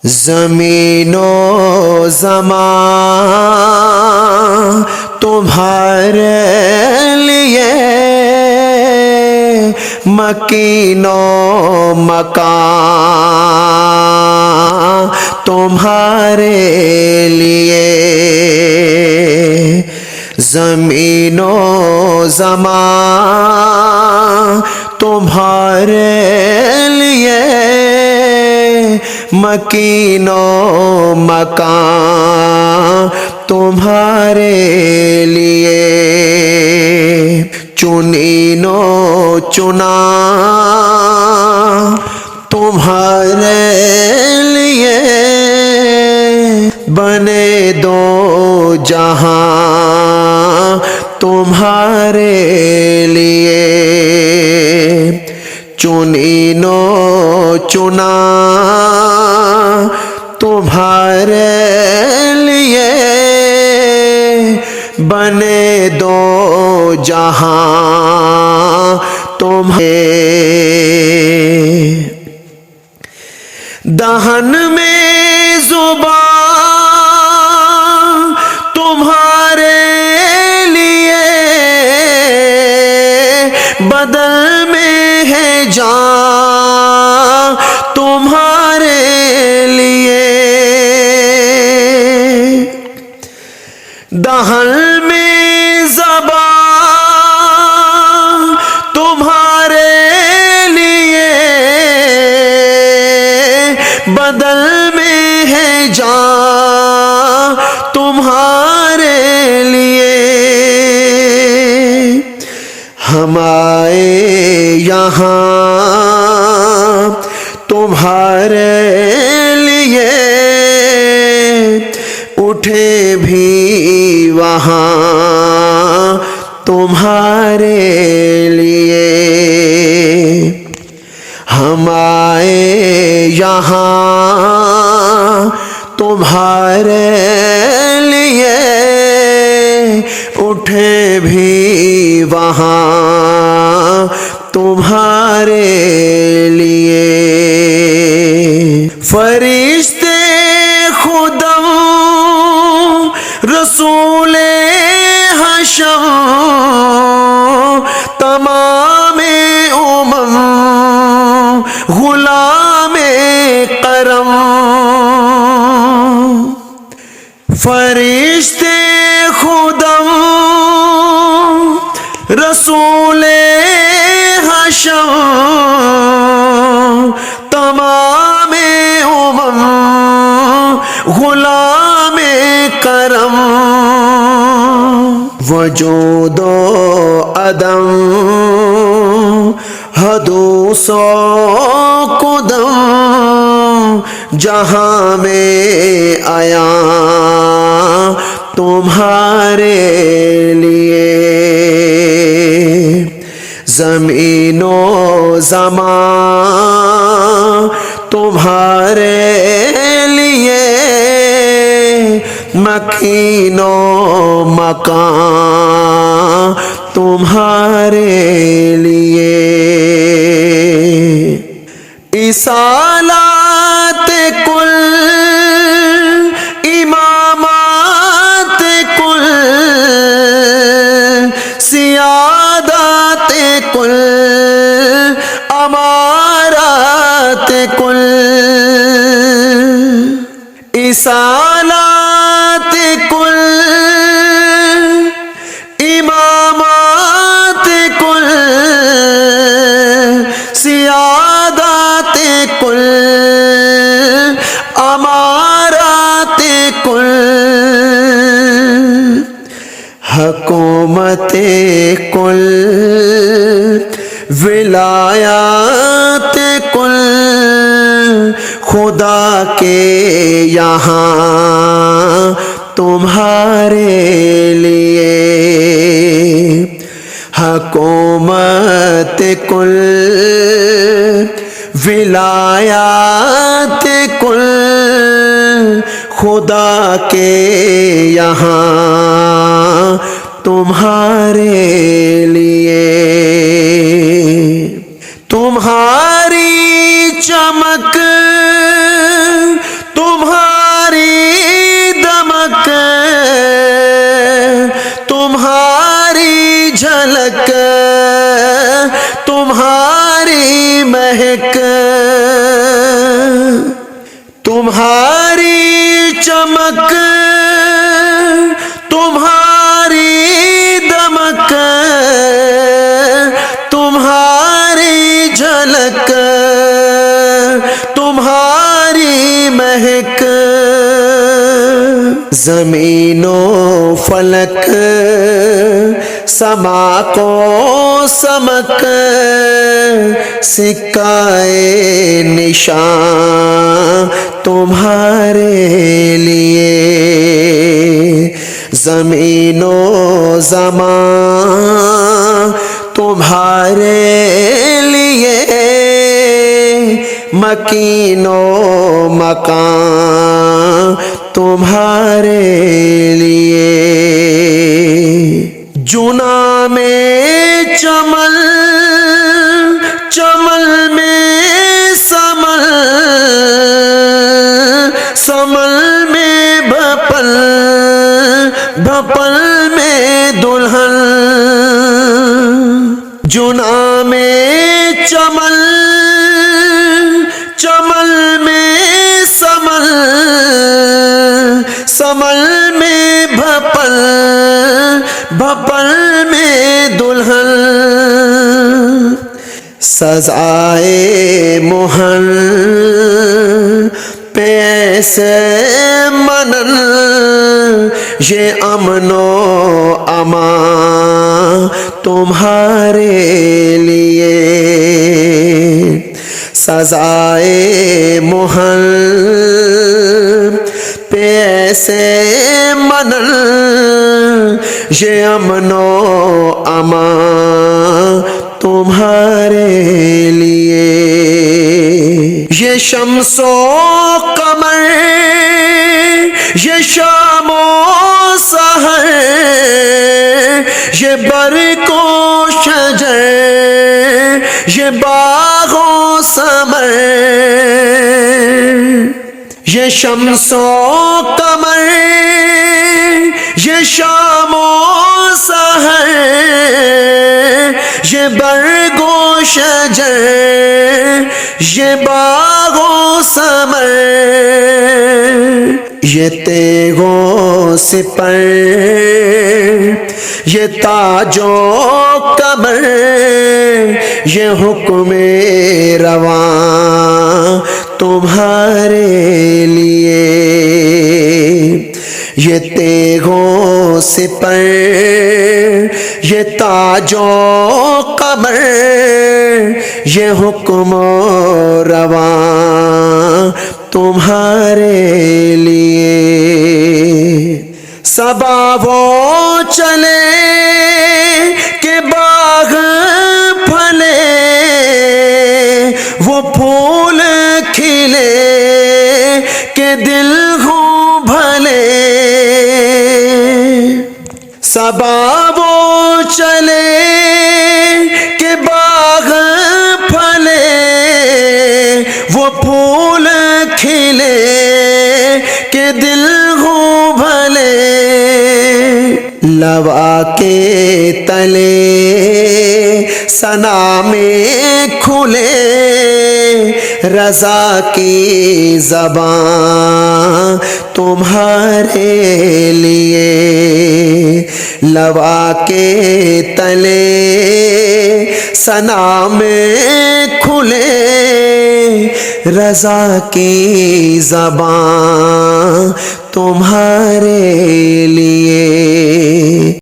زمین و زمان تمہارے لیے، مکین و مکان تمہارے لیے، زمین و زمان تمہارے لیے، مکین و مکان تمہارے لیے، چنین و چنا تمہارے لیے، بنے دو جہاں تمہارے لیے، چنین و چنا تمہارے لیے، بنے دو جہاں تمہیں، دہن میں زبان تمہارے لیے، بدل میں ہے جان تمہارے لیے، دہن میں زبان تمہارے لیے، بدل میں ہے جان تمہارے لیے، ہم آئے یہاں تمہارے لیے، اٹھے بھی وہاں تمہارے لیے، ہم آئے یہاں تمہارے لیے، اٹھے بھی وہاں تمہارے لیے، فرشتے خدا رسول حشر تمام امم غلام کرم، فرشتے خدا رسول حشر تمام امم غلام کرم، وجود و عدم حدوث و قدم جہاں میں آیا تمہارے لیے، زمین و زمان تمہارے لیے، مکین و مکان تمہارے لیے، اصالات کل امامات کل سیادات کل امارات کل، اصالات کل امامات کل سیادات کل امارات کل، حکومت کل ولایات کل خدا کے یہاں تمہارے لیے، حکومت کل ولایات کل خدا کے یہاں تمہارے لیے، تمہاری چمک تمہاری چمک تمہاری دمک تمہاری جھلک تمہاری مہک زمین و فلک سما کو سمک سکائے نشان تمہارے لیے زمین و زمان تمہارے لیے مکین و مکان تمہارے لیے جنا میں چمن چمن میں سمن سمن میں بھپل بھپل میں دلہن جنا میں چمن چمن میں سمن سمن میں بھپل بھپل میں دلہن سزائے مہن پیسے منن یہ امن و امان تمہارے لیے سزائے مہن پیسے منن یہ امن و امان تمہارے لیے یہ شمس و قمر یہ شام و سحر یہ برق و شجر یہ باغ و ثمر یہ شمس و قمر یہ شام و سحر یہ برق و شجر یہ باغ و ثمر یہ تیغ و سپر یہ تاج و کمر یہ حکم رواں تمہارے لیے یہ تیغ و سپر یہ تاج و قمر یہ حکم و رواں تمہارے لیے صبا وہ چلے کہ باغ پھلے وہ پھول کھلے کہ دل ہوں بھلے صبا وہ چلے کہ باغ پھلے وہ پھول کھلے کہ دل ہوں بھلے لوا کے تلے ثنا میں کھلے رضا کی زبان تمہارے لیے لوا کے تلے ثنا میں کھلے رضا کی زبان تمہارے لیے